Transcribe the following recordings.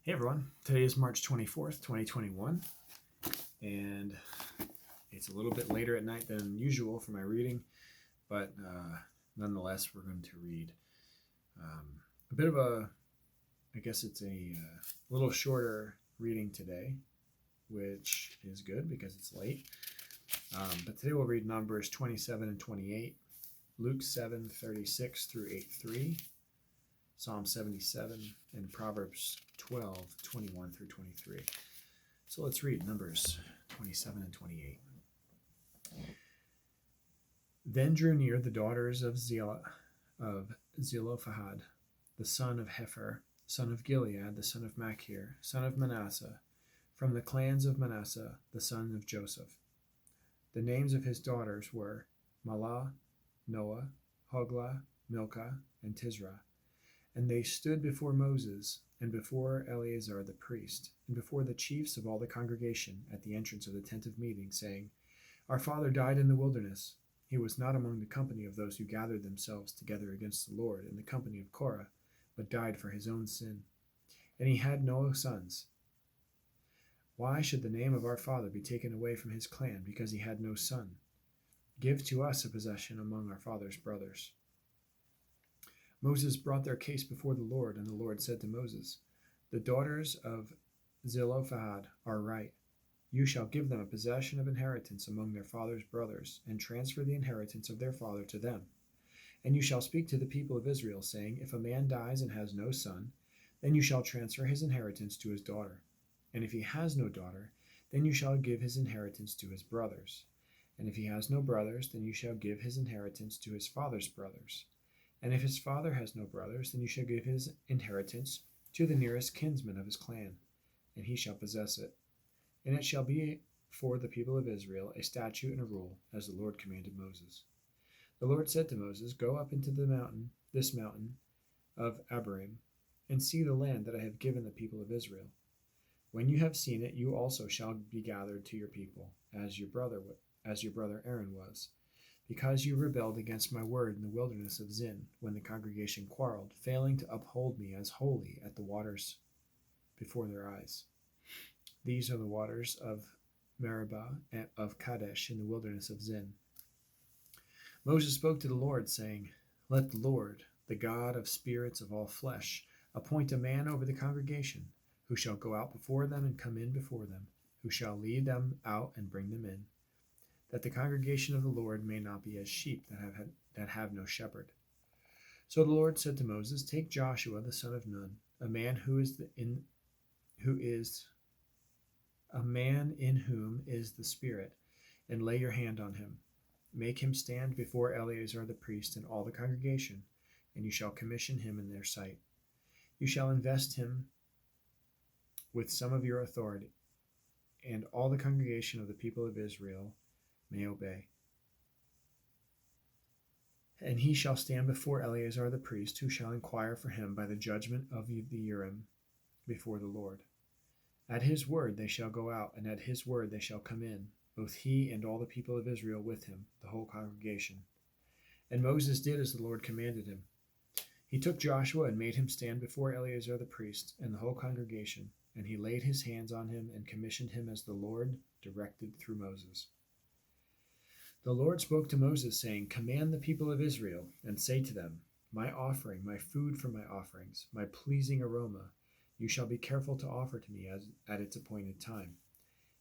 Hey everyone, today is March 24th, 2021, and it's a little bit later at night than usual for my reading, but nonetheless, we're going to read a bit of I guess it's a little shorter reading today, which is good because it's late. But today we'll read Numbers 27 and 28, Luke 7:36 through 8:3, Psalm 77, and Proverbs 12:21 through 23. So let's read Numbers 27 and 28. Then drew near the daughters of Zelophehad, the son of Hepher, son of Gilead, the son of Machir, son of Manasseh, from the clans of Manasseh, the son of Joseph. The names of his daughters were Mahlah, Noah, Hoglah, Milcah, and Tisra. And they stood before Moses, and before Eleazar the priest, and before the chiefs of all the congregation at the entrance of the tent of meeting, saying, Our father died in the wilderness. He was not among the company of those who gathered themselves together against the Lord in the company of Korah, but died for his own sin. And he had no sons. Why should the name of our father be taken away from his clan, because he had no son? Give to us a possession among our father's brothers. Moses brought their case before the Lord, and the Lord said to Moses, The daughters of Zelophehad are right. You shall give them a possession of inheritance among their father's brothers, and transfer the inheritance of their father to them. And you shall speak to the people of Israel, saying, If a man dies and has no son, then you shall transfer his inheritance to his daughter. And if he has no daughter, then you shall give his inheritance to his brothers. And if he has no brothers, then you shall give his inheritance to his father's brothers. And if his father has no brothers, then you shall give his inheritance to the nearest kinsman of his clan, and he shall possess it. And it shall be for the people of Israel a statute and a rule, as the Lord commanded Moses. The Lord said to Moses, Go up into this mountain of Abarim, and see the land that I have given the people of Israel. When you have seen it, you also shall be gathered to your people, as your brother Aaron was, because you rebelled against my word in the wilderness of Zin, when the congregation quarreled, failing to uphold me as holy at the waters before their eyes. These are the waters of Meribah and of Kadesh in the wilderness of Zin. Moses spoke to the Lord, saying, Let the Lord, the God of spirits of all flesh, appoint a man over the congregation, who shall go out before them and come in before them, who shall lead them out and bring them in, that the congregation of the Lord may not be as sheep that have no shepherd. So the Lord said to Moses, Take Joshua the son of Nun, a man in whom is the Spirit, and lay your hand on him. Make him stand before Eleazar the priest and all the congregation, and you shall commission him in their sight. You shall invest him with some of your authority, and all the congregation of the people of Israel may obey. And he shall stand before Eleazar the priest, who shall inquire for him by the judgment of the Urim before the Lord. At his word they shall go out, and at his word they shall come in, both he and all the people of Israel with him, the whole congregation. And Moses did as the Lord commanded him. He took Joshua and made him stand before Eleazar the priest and the whole congregation, and he laid his hands on him and commissioned him as the Lord directed through Moses. The Lord spoke to Moses, saying, Command the people of Israel, and say to them, My offering, my food for my offerings, my pleasing aroma, you shall be careful to offer to me at its appointed time.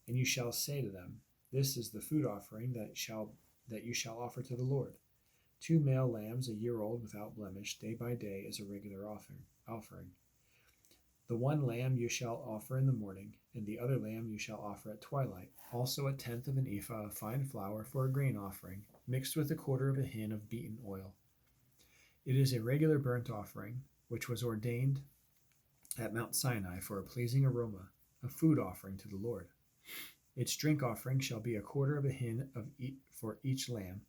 And you shall say to them, This is the food offering that you shall offer to the Lord. 2 male lambs, a year old without blemish, day by day, as a regular offering. The one lamb you shall offer in the morning, and the other lamb you shall offer at twilight. Also 1/10 of an ephah of fine flour for a grain offering, mixed with 1/4 of a hin of beaten oil. It is a regular burnt offering, which was ordained at Mount Sinai for a pleasing aroma, a food offering to the Lord. Its drink offering shall be 1/4 of a hin for each lamb.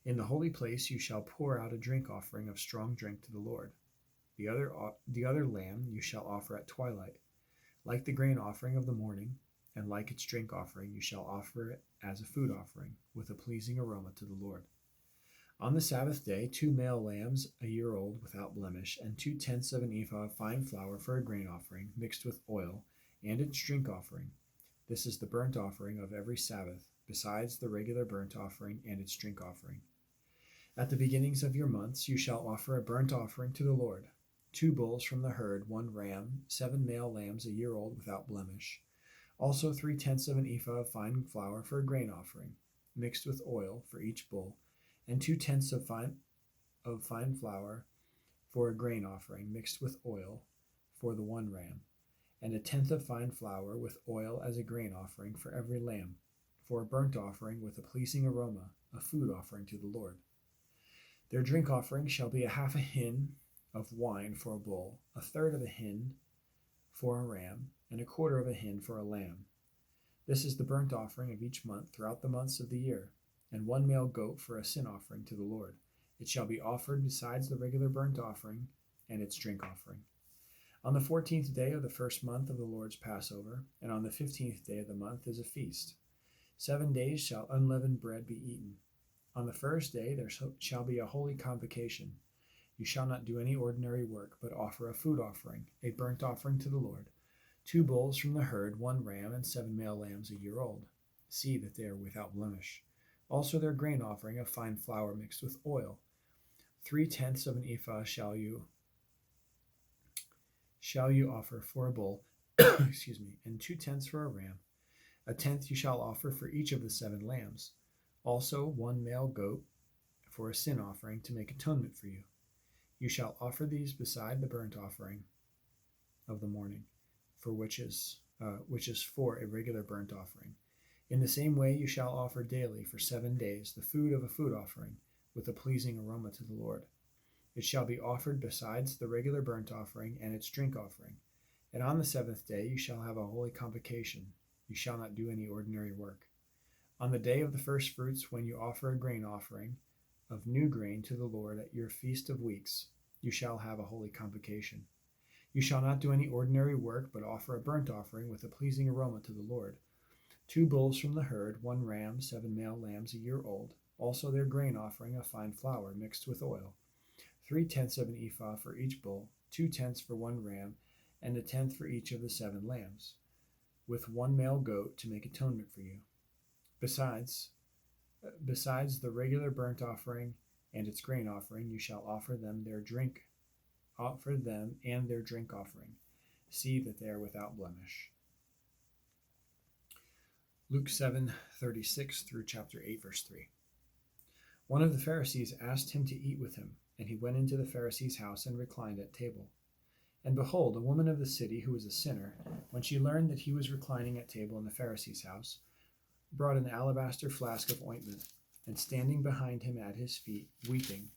In the holy place you shall pour out a drink offering of strong drink to the Lord. The other lamb you shall offer at twilight. Like the grain offering of the morning, and like its drink offering, you shall offer it as a food offering, with a pleasing aroma to the Lord. On the Sabbath day, 2 male lambs a year old without blemish, and 2/10 of an ephah of fine flour for a grain offering, mixed with oil, and its drink offering. This is the burnt offering of every Sabbath, besides the regular burnt offering and its drink offering. At the beginnings of your months you shall offer a burnt offering to the Lord: 2 bulls from the herd, 1 ram, 7 male lambs a year old without blemish. Also 3/10 of an ephah of fine flour for a grain offering, mixed with oil, for each bull, and 2/10 of fine flour for a grain offering, mixed with oil, for the 1 ram, and 1/10 of fine flour with oil as a grain offering for every lamb, for a burnt offering with a pleasing aroma, a food offering to the Lord. Their drink offering shall be 1/2 hin of wine for a bull, 1/3 of a hin for a ram, and 1/4 of a hin for a lamb. This is the burnt offering of each month throughout the months of the year, and 1 male goat for a sin offering to the Lord. It shall be offered besides the regular burnt offering and its drink offering. On the 14th day of the first month of the Lord's Passover, and on the 15th day of the month, is a feast. 7 days shall unleavened bread be eaten. On the first day there shall be a holy convocation. You shall not do any ordinary work, but offer a food offering, a burnt offering to the Lord: 2 bulls from the herd, 1 ram, and 7 male lambs a year old. See that they are without blemish. Also their grain offering of fine flour mixed with oil. 3/10 of an ephah shall you offer for a bull, and 2/10 for a ram. 1/10 you shall offer for each of the 7 lambs. Also 1 male goat for a sin offering, to make atonement for you. You shall offer these beside the burnt offering of the morning, for which is for a regular burnt offering. In the same way you shall offer daily for 7 days the food of a food offering, with a pleasing aroma to the Lord. It shall be offered besides the regular burnt offering and its drink offering. And on the 7th day you shall have a holy convocation. You shall not do any ordinary work. On the day of the first fruits, when you offer a grain offering of new grain to the Lord at your feast of weeks, you shall have a holy convocation. You shall not do any ordinary work, but offer a burnt offering with a pleasing aroma to the Lord: 2 bulls from the herd, 1 ram, 7 male lambs a year old, also their grain offering of fine flour mixed with oil. 3/10 of an ephah for each bull, 2/10 for 1 ram, and 1/10 for each of the 7 lambs, with 1 male goat to make atonement for you. Besides the regular burnt offering and its grain offering, you shall offer them and their drink offering. See that they are without blemish. Luke 7:36 through chapter 8, verse 3. One of the Pharisees asked him to eat with him, and he went into the Pharisee's house and reclined at table. And behold, a woman of the city, who was a sinner, when she learned that he was reclining at table in the Pharisee's house, brought an alabaster flask of ointment, and standing behind him at his feet, weeping,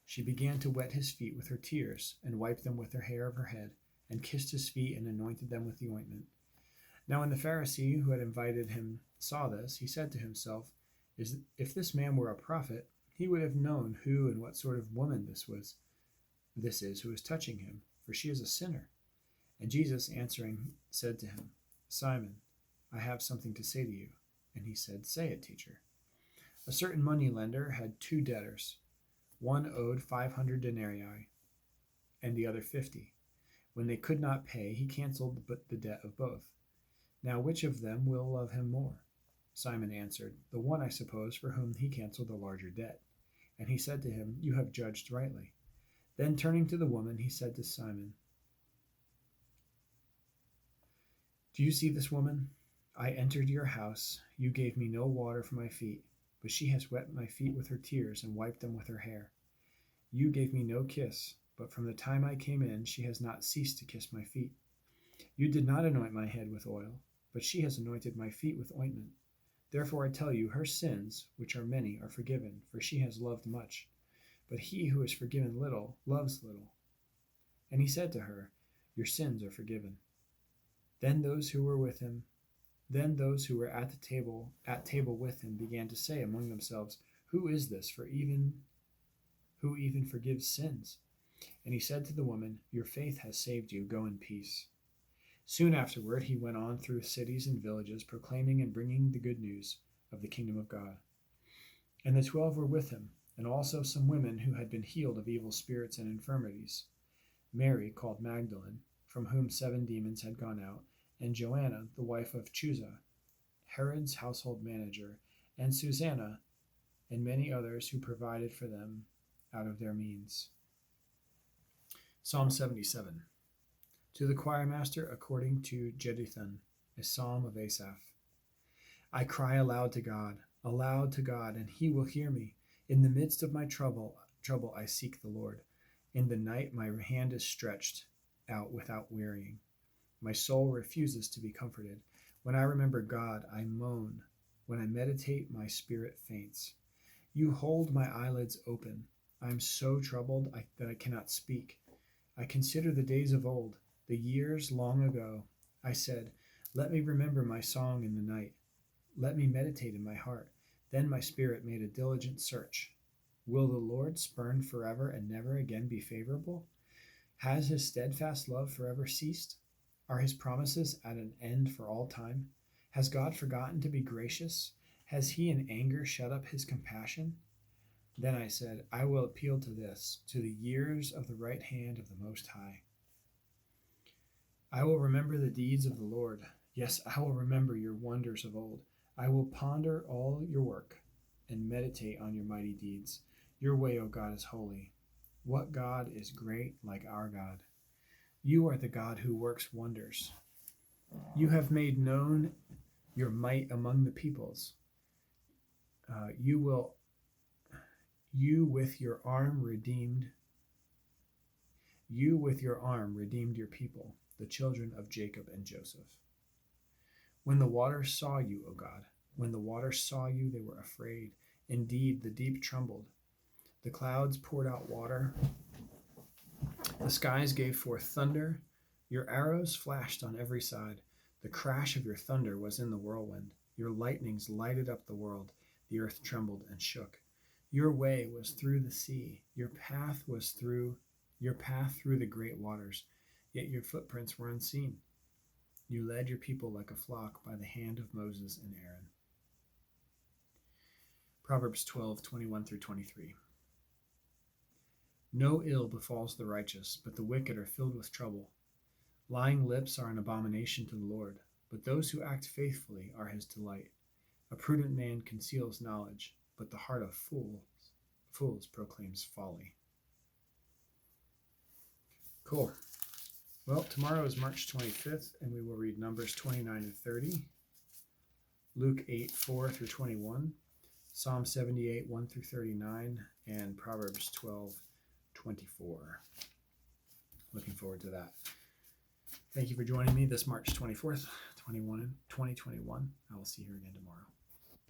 she began to wet his feet with her tears, and wiped them with her hair of her head, and kissed his feet, and anointed them with the ointment. Now when the Pharisee who had invited him saw this, he said to himself, If this man were a prophet, he would have known who and what sort of woman this is who is touching him, for she is a sinner. And Jesus answering said to him, Simon, I have something to say to you. And he said, Say it, teacher. A certain moneylender had 2 debtors. One owed 500 denarii, and the other 50. When they could not pay, he canceled the debt of both. Now which of them will love him more? Simon answered, The one, I suppose, for whom he canceled the larger debt. And he said to him, You have judged rightly. Then turning to the woman, he said to Simon, Do you see this woman? I entered your house. You gave me no water for my feet, but she has wet my feet with her tears and wiped them with her hair. You gave me no kiss, but from the time I came in, she has not ceased to kiss my feet. You did not anoint my head with oil, but she has anointed my feet with ointment. Therefore I tell you, her sins, which are many, are forgiven, for she has loved much. But he who is forgiven little loves little. And he said to her, Your sins are forgiven. Then those who were at table with him began to say among themselves, Who is this who even forgives sins? And he said to the woman, Your faith has saved you. Go in peace. Soon afterward he went on through cities and villages, proclaiming and bringing the good news of the kingdom of God. And the 12 were with him, and also some women who had been healed of evil spirits and infirmities: Mary, called Magdalene, from whom 7 demons had gone out, and Joanna, the wife of Chuza, Herod's household manager, and Susanna, and many others who provided for them out of their means. Psalm 77. To the choirmaster according to Jeduthun, a psalm of Asaph. I cry aloud to God, and he will hear me. In the midst of my trouble I seek the Lord. In the night my hand is stretched out without wearying. My soul refuses to be comforted. When I remember God, I moan. When I meditate, my spirit faints. You hold my eyelids open. I am so troubled that I cannot speak. I consider the days of old, the years long ago. I said, let me remember my song in the night. Let me meditate in my heart. Then my spirit made a diligent search. Will the Lord spurn forever and never again be favorable? Has his steadfast love forever ceased? Are his promises at an end for all time? Has God forgotten to be gracious? Has he in anger shut up his compassion? Then I said, I will appeal to the years of the right hand of the Most High. I will remember the deeds of the Lord. Yes, I will remember your wonders of old. I will ponder all your work and meditate on your mighty deeds. Your way, O God, is holy. What God is great like our God? You are the God who works wonders. You have made known your might among the peoples. You with your arm redeemed your people, the children of Jacob and Joseph. When the waters saw you, O God, when the waters saw you, they were afraid. Indeed, the deep trembled. The clouds poured out water. The skies gave forth thunder. Your arrows flashed on every side. The crash of your thunder was in the whirlwind. Your lightnings lighted up the world. The earth trembled and shook. Your way was through the sea. Your path through the great waters. Yet your footprints were unseen. You led your people like a flock by the hand of Moses and Aaron. Proverbs 12:21 through 23. No ill befalls the righteous, but the wicked are filled with trouble. Lying lips are an abomination to the Lord, but those who act faithfully are his delight. A prudent man conceals knowledge, but the heart of fools proclaims folly. Cool. Well, tomorrow is March 25th, and we will read Numbers 29 and 30, Luke 8:4 through 21, Psalm 78 1 through 39, and Proverbs 12:24. Looking forward to that. Thank you for joining me this March 24th, 2021. I will see you again tomorrow.